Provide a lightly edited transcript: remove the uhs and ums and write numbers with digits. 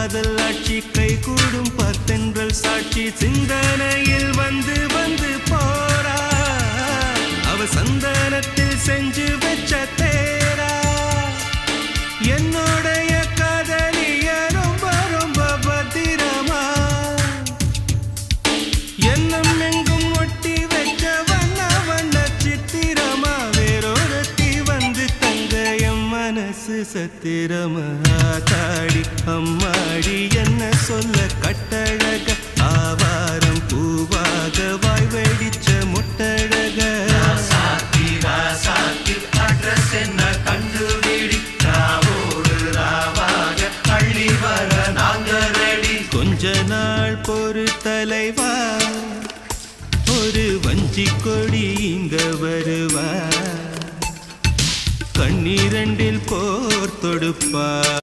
காதல் ஆட்சி கை கூடும் பத்தென்றல் சாட்சி சிந்தனையில் வந்து வந்து போரா அவ சந்தனத்தில் செஞ்சு வச்ச தேரா என்னோடைய காதலிய ரொம்ப ரொம்ப பத்திரமா என்னம் எங்கும் ஒட்டி வச்ச வண்ண வண்ண சித்திரமா வேறொருத்தி வந்து தங்க என் மனசு சத்திரமா தாடி அம்மாடி என்ன சொல்ல கட்டழக ஆவாரம் பூவாக வாய் வெடிச்ச முட்டழக அட்ரஸ் என்ன கண்டுபிடி ராவோடு ராவாக அள்ளி வர நாங்க ரெடி கொஞ்ச நாள் பொறு தலைவா ஒரு வஞ்சி கொடி இங்க வருவா கண்ணீரண்டில் போர் தொடுப்பா